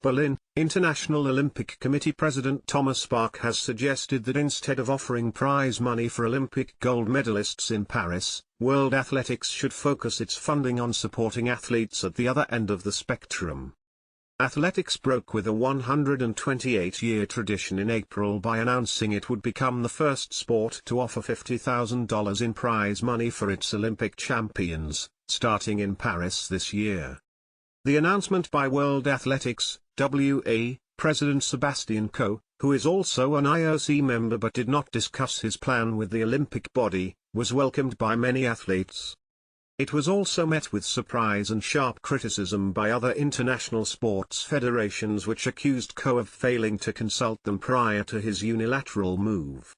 Berlin, International Olympic Committee President Thomas Bach has suggested that instead of offering prize money for Olympic gold medalists in Paris, World Athletics should focus its funding on supporting athletes at the other end of the spectrum. Athletics broke with a 128-year tradition in April by announcing it would become the first sport to offer $50,000 in prize money for its Olympic champions, starting in Paris this year. The announcement by World Athletics, WA, President Sebastian Coe, who is also an IOC member but did not discuss his plan with the Olympic body, was welcomed by many athletes. It was also met with surprise and sharp criticism by other international sports federations which accused Coe of failing to consult them prior to his unilateral move.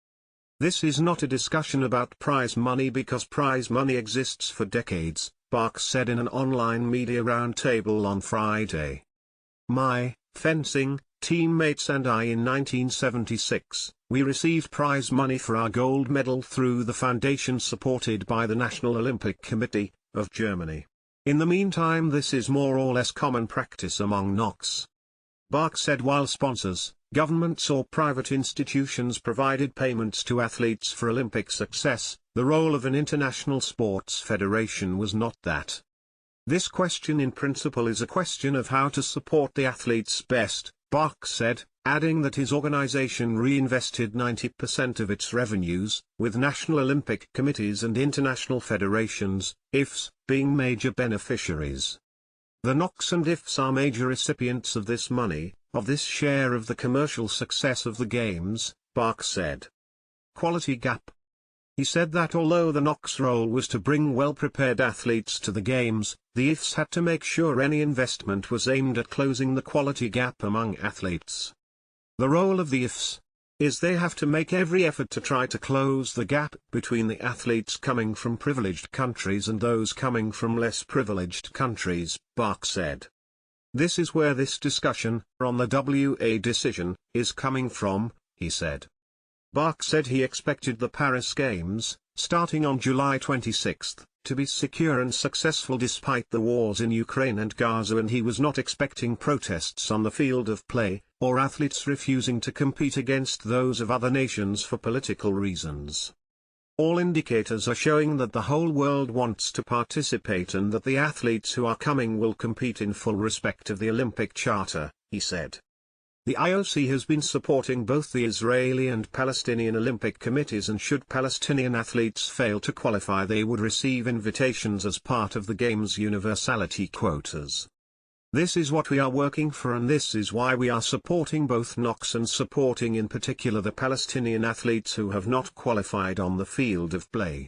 This is not a discussion about prize money because prize money exists for decades, Bach said in an online media roundtable on Friday. My fencing teammates and I in 1976, we received prize money for our gold medal through the foundation supported by the National Olympic Committee of Germany. In the meantime, this is more or less common practice among NOCs. Bach said while sponsors, governments or private institutions provided payments to athletes for Olympic success, the role of an international sports federation was not that. This question in principle is a question of how to support the athletes best, Bach said, adding that his organization reinvested 90% of its revenues, with national Olympic committees and international federations, IFs, being major beneficiaries. The NOCs and IFs are major recipients of this money, of this share of the commercial success of the Games, Bach said. Quality gap. He said that although the NOCs' role was to bring well-prepared athletes to the Games, the IFs had to make sure any investment was aimed at closing the quality gap among athletes. The role of the IFs is they have to make every effort to try to close the gap between the athletes coming from privileged countries and those coming from less privileged countries, Bach said. This is where this discussion, on the WA decision, is coming from, he said. Bach said he expected the Paris Games, starting on July 26, to be secure and successful despite the wars in Ukraine and Gaza, and he was not expecting protests on the field of play, or athletes refusing to compete against those of other nations for political reasons. All indicators are showing that the whole world wants to participate and that the athletes who are coming will compete in full respect of the Olympic Charter, he said. The IOC has been supporting both the Israeli and Palestinian Olympic committees, and should Palestinian athletes fail to qualify, they would receive invitations as part of the Games universality quotas. This is what we are working for, and this is why we are supporting both NOCs and supporting in particular the Palestinian athletes who have not qualified on the field of play.